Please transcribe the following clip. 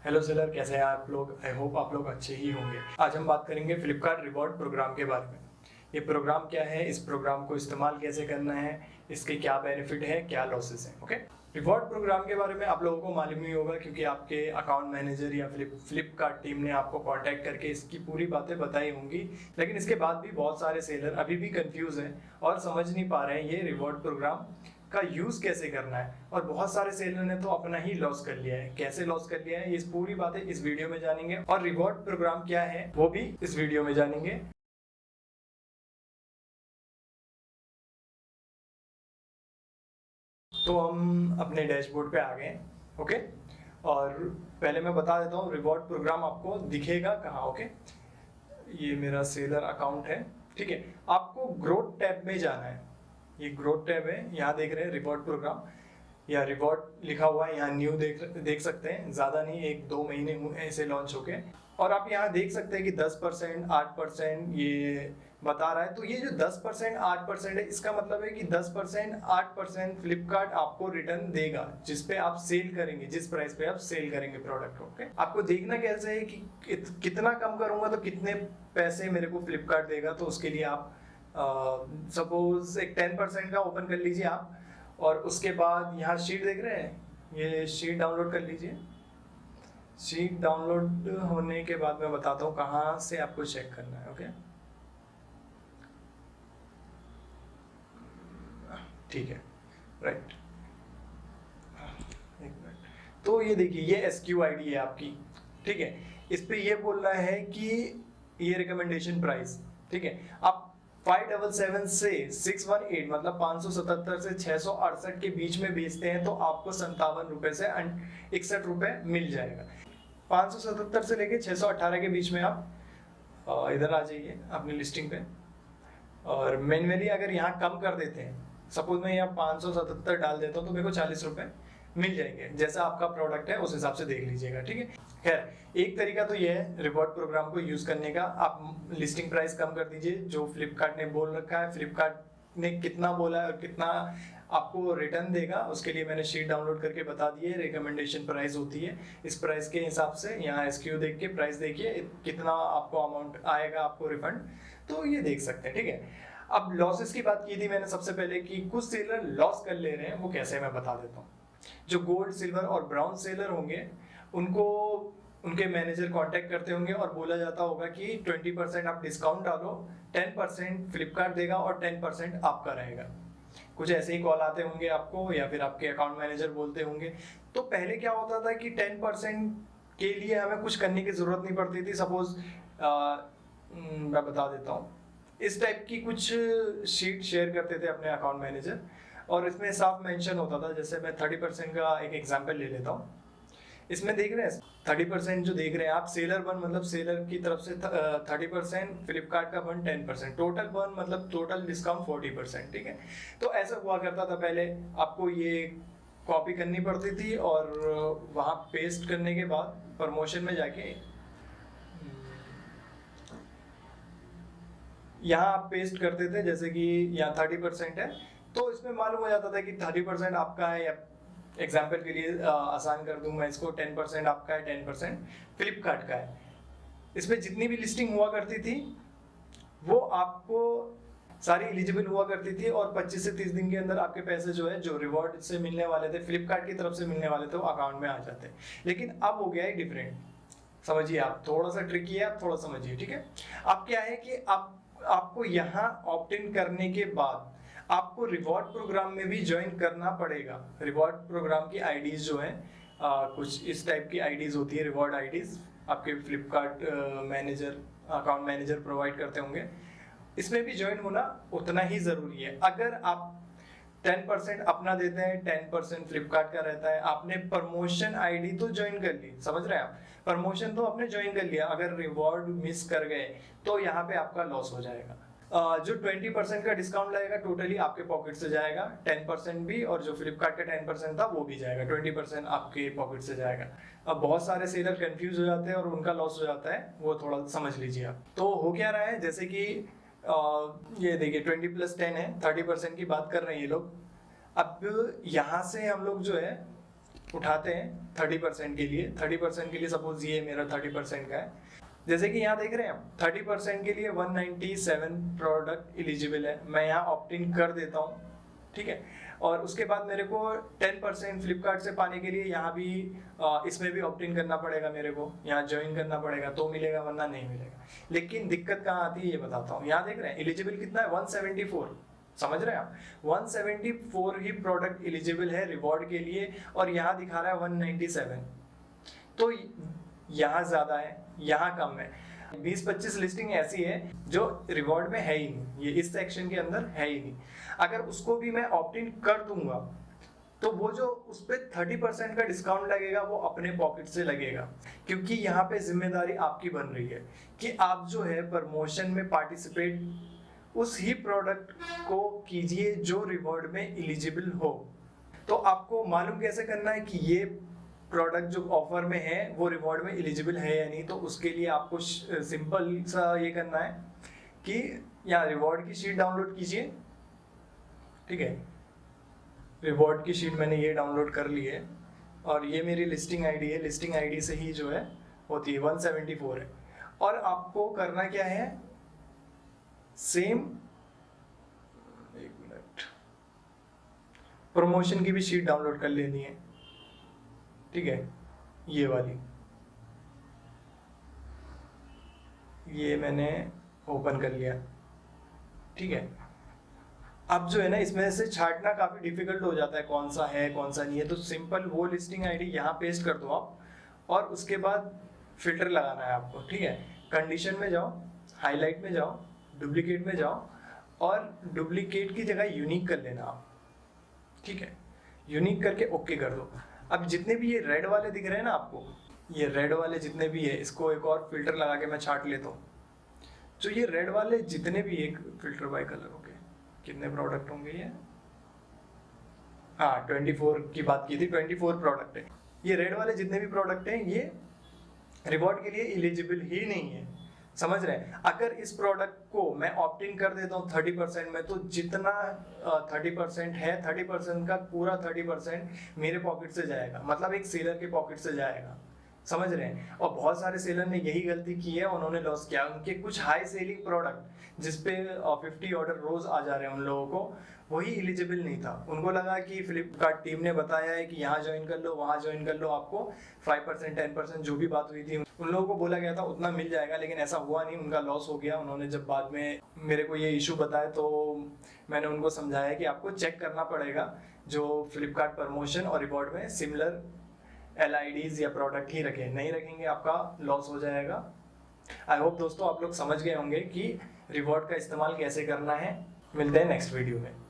Hello seller, कैसे हैं आप लोग? आई होप आप लोग अच्छे ही होंगे। आज हम बात करेंगे फ्लिपकार्ट रिवॉर्ड प्रोग्राम के बारे में। ये प्रोग्राम क्या है, इस प्रोग्राम को इस्तेमाल कैसे करना है, इसके क्या बेनिफिट है, क्या लॉसेस हैं। ओके, रिवॉर्ड प्रोग्राम के बारे में आप लोगों को मालूम ही होगा क्योंकि आपके अकाउंट मैनेजर या फ्लिपकार्ट टीम ने आपको कांटेक्ट करके इसकी पूरी बातें बताई होंगी। लेकिन इसके बाद भी बहुत सारे सेलर अभी भी कंफ्यूज हैं और समझ नहीं पा रहे हैं ये रिवॉर्ड प्रोग्राम का यूज कैसे करना है। और बहुत सारे सेलर ने तो अपना ही लॉस कर लिया है। कैसे लॉस कर लिया है, इस पूरी बातें इस वीडियो में जानेंगे और रिवॉर्ड प्रोग्राम क्या है वो भी इस वीडियो में जानेंगे। तो हम अपने डैशबोर्ड पे आ गए हैं। ओके, और पहले मैं बता देता हूँ रिवॉर्ड प्रोग्राम आपको दिखेगा कहाँ। ओके, ये मेरा सेलर अकाउंट है। ठीक है, आपको ग्रोथ टैब में जाना है। ये ग्रोथ टैब है, यहाँ देख रहे हैं रिवॉर्ड प्रोग्राम या रिवॉर्ड लिखा हुआ है। यहाँ न्यू देख सकते हैं, ज़्यादा नहीं, 1-2 महीने हुए ऐसे लॉन्च होके। और आप यहाँ देख सकते हैं कि 10%, 8% ये बता रहा है। तो ये जो 10%, 8% है, इसका मतलब है कि 10%, 8% फ्लिपकार्ट आपको रिटर्न देगा जिस पे आप सेल करेंगे, जिस प्राइस पे आप सेल करेंगे प्रोडक्ट को। ओके, आपको देखना कैसे है कि कितना कम करूंगा तो कितने पैसे मेरे को फ्लिपकार्ट देगा। तो उसके लिए आप सपोज एक 10% का ओपन कर लीजिए आप, और उसके बाद यहाँ शीट देख रहे हैं, ये शीट डाउनलोड कर लीजिए। शीट डाउनलोड होने के बाद मैं बताता हूँ कहाँ से आपको चेक करना है। ओके, ठीक है, राइट, एक मिनट। तो ये देखिए, ये SQID है आपकी। ठीक है, इस पे ये बोल रहा है कि ये रिकमेंडेशन प्राइस। ठीक है, आप 577 से 618 मतलब 577 से 668 के बीच में बेचते हैं तो आपको 57 रुपए से 61 रुपए मिल जाएगा। 577 से लेके 618 के बीच में आप इधर आ जाइए अपनी लिस्टिंग पे, और मैन्युअली अगर यहाँ कम कर देते हैं, सपोज मैं यहाँ 577 डाल देता हूँ तो मेरे को 40 रुपए मिल जाएंगे। जैसा आपका प्रोडक्ट है उस हिसाब से देख लीजिएगा। ठीक है, खैर, एक तरीका तो ये है रिवॉर्ड प्रोग्राम को यूज करने का। आप लिस्टिंग प्राइस कम कर दीजिए, जो फ्लिपकार्ट ने बोल रखा है, फ्लिपकार्ट ने कितना बोला है और कितना आपको रिटर्न देगा, उसके लिए मैंने शीट डाउनलोड करके बता दी है। रिकमेंडेशन प्राइस होती है, इस प्राइस के हिसाब से यहाँ SQ देख के प्राइस देखिए कितना आपको अमाउंट आएगा आपको रिफंड, तो ये देख सकते हैं। ठीक है, अब लॉसेस की बात की थी मैंने सबसे पहले कि कुछ सेलर लॉस कर ले रहे हैं, वो कैसे मैं बता देता हूँ। जो गोल्ड, सिल्वर और ब्राउन सेलर होंगे उनको उनके मैनेजर कांटेक्ट करते होंगे और बोला जाता होगा कि 20% आप डिस्काउंट डालो, 10% फ्लिपकार्ट देगा और 10% आपका रहेगा। कुछ ऐसे ही कॉल आते होंगे आपको, या फिर आपके अकाउंट मैनेजर बोलते होंगे। तो पहले क्या होता था कि 10% के लिए हमें कुछ करने की जरूरत नहीं पड़ती थी। सपोज मैं बता देता हूँ, इस टाइप की कुछ शीट शेयर करते थे अपने अकाउंट मैनेजर, और इसमें साफ मेंशन होता था। जैसे मैं 30% का एक एग्जांपल ले लेता हूँ। इसमें देख रहे हैं 30% जो देख रहे हैं आप, सेलर वन मतलब सेलर की तरफ से 30%, फ्लिपकार्ट का वन 10%, टोटल वन मतलब टोटल डिस्काउंट 40%। ठीक है, तो ऐसा हुआ करता था पहले। आपको ये कॉपी करनी पड़ती थी और वहाँ पेस्ट करने के बाद प्रमोशन में जाके यहाँ आप पेस्ट करते थे। जैसे कि यहाँ 30% है, तो इसमें मालूम हो जाता था कि 30% आपका है, या एग्जाम्पल के लिए आसान कर दूं मैं इसको, 10% आपका है, 10% फ्लिपकार्ट का है। इसमें जितनी भी लिस्टिंग हुआ करती थी वो आपको सारी एलिजिबल हुआ करती थी, और 25 से 30 दिन के अंदर आपके पैसे जो है, जो रिवॉर्ड से मिलने वाले थे, फ्लिपकार्ट की तरफ से मिलने वाले थे, वो अकाउंट में आ जाते। लेकिन अब हो गया है डिफरेंट। समझिए, आप थोड़ा सा ट्रिकी है, आप थोड़ा समझिए। ठीक है, अब क्या है कि आपको यहाँ ऑप्ट इन करने के बाद आपको रिवॉर्ड प्रोग्राम में भी ज्वाइन करना पड़ेगा। रिवॉर्ड प्रोग्राम की आईडीज जो है, कुछ इस टाइप की आईडीज होती है, रिवॉर्ड आईडीज आपके Flipkart manager, account manager provide करते होंगे। इसमें भी ज्वाइन होना उतना ही जरूरी है। अगर आप 10% अपना देते हैं, 10% फ्लिपकार्ट का रहता है, आपने प्रमोशन आईडी तो ज्वाइन कर ली, समझ रहे हैं आप, प्रमोशन तो आपने ज्वाइन कर लिया, अगर रिवॉर्ड मिस कर गए तो यहाँ पे आपका लॉस हो जाएगा। जो 20% का डिस्काउंट लगेगा टोटली आपके पॉकेट से जाएगा, 10% भी, और जो फ्लिपकार्ट का 10% था वो भी जाएगा, 20% आपके पॉकेट से जाएगा। अब बहुत सारे सेलर कंफ्यूज हो जाते हैं और उनका लॉस हो जाता है, वो थोड़ा समझ लीजिए आप। तो हो क्या रहा है, जैसे कि ये देखिए 20+10 है, 30% की बात कर रहे हैं ये लोग। अब यहाँ से हम लोग जो है उठाते हैं 30% के लिए। 30% के लिए सपोज ये मेरा 30% का है, जैसे कि यहाँ देख रहे हैं आप 30% के लिए 197 प्रोडक्ट एलिजिबल है, मैं यहाँ ऑप्ट इन कर देता हूँ, ठीक है। और उसके बाद मेरे को 10% फ्लिपकार्ट से पाने के लिए यहाँ भी इसमें भी ऑप्ट इन करना पड़ेगा, मेरे को यहाँ ज्वाइन करना पड़ेगा तो मिलेगा, वरना नहीं मिलेगा। लेकिन दिक्कत कहाँ आती है ये बताता हूँ। यहाँ देख रहे हैं एलिजिबल कितना है 174, समझ रहे हैं आप, 174 ही प्रोडक्ट एलिजिबल है रिवॉर्ड के लिए, और यहाँ दिखा रहा है 197, तो यहाँ ज्यादा है यहाँ कम है। 20-25 लिस्टिंग ऐसी है जो रिवॉर्ड में है ही नहीं, ये इस सेक्शन के अंदर है ही नहीं। अगर उसको भी मैं ऑप्ट इन कर दूंगा तो वो जो उस पर 30% का डिस्काउंट लगेगा वो अपने पॉकेट से लगेगा, क्योंकि यहाँ पे जिम्मेदारी आपकी बन रही है कि आप जो है प्रमोशन में पार्टिसिपेट उस ही प्रोडक्ट को कीजिए जो रिवॉर्ड में एलिजिबल हो। तो आपको मालूम कैसे करना है कि ये प्रोडक्ट जो ऑफर में है वो रिवॉर्ड में एलिजिबल है या नहीं? तो उसके लिए आपको सिंपल सा ये करना है कि यहाँ रिवॉर्ड की शीट डाउनलोड कीजिए, ठीक है। रिवॉर्ड की शीट मैंने ये डाउनलोड कर ली है, और ये मेरी लिस्टिंग आईडी है, लिस्टिंग आईडी से ही जो है होती है 174 है। और आपको करना क्या है, सेम, एक मिनट, प्रमोशन की भी शीट डाउनलोड कर लेनी है, ठीक है। ये वाली ये मैंने ओपन कर लिया, ठीक है। अब जो है ना इसमें से छांटना काफी डिफिकल्ट हो जाता है कौन सा है कौन सा नहीं है, तो सिंपल वो लिस्टिंग आईडी यहाँ पेस्ट कर दो आप, और उसके बाद फिल्टर लगाना है आपको, ठीक है। कंडीशन में जाओ, हाईलाइट में जाओ, डुप्लीकेट में जाओ, और डुप्लीकेट की जगह यूनिक कर लेना आप, ठीक है। यूनिक करके ओके कर दो। अब जितने भी ये रेड वाले दिख रहे हैं ना आपको, ये रेड वाले जितने भी है, इसको एक और फिल्टर लगा के मैं छांट लेता हूँ। जो ये रेड वाले जितने भी, एक फिल्टर बाय कलर हो गए, कितने प्रोडक्ट होंगे ये, हाँ 24 की बात की थी, 24 प्रोडक्ट है। ये रेड वाले जितने भी प्रोडक्ट हैं ये रिवॉर्ड के लिए एलिजिबल ही नहीं है, समझ रहे हैं। अगर इस प्रोडक्ट को मैं ऑप्ट इन कर देता हूँ 30% में, तो जितना 30% है 30% का पूरा 30% मेरे पॉकेट से जाएगा, मतलब एक सेलर के पॉकेट से जाएगा, समझ रहे हैं। और बहुत सारे सेलर ने यही गलती की है, उन्होंने लॉस किया। उनके कुछ हाई सेलिंग प्रोडक्ट जिसपे 50 ऑर्डर रोज आ जा रहे हैं, उन लोगों को वही एलिजिबल नहीं था। उनको लगा कि फ्लिपकार्ट टीम ने बताया है कि यहाँ ज्वाइन कर लो, वहाँ ज्वाइन कर लो, आपको 5% 10% जो भी बात हुई थी उन लोगों को बोला गया था उतना मिल जाएगा, लेकिन ऐसा हुआ नहीं, उनका लॉस हो गया। उन्होंने जब बाद में मेरे को ये इशू बताया तो मैंने उनको समझाया कि आपको चेक करना पड़ेगा जो फ्लिपकार्ट प्रमोशन और रिवॉर्ड में सिमिलर LIDs या प्रोडक्ट ही रखें, नहीं रखेंगे आपका लॉस हो जाएगा। आई होप दोस्तों आप लोग समझ गए होंगे कि रिवॉर्ड का इस्तेमाल कैसे करना है। मिलते हैं नेक्स्ट वीडियो में।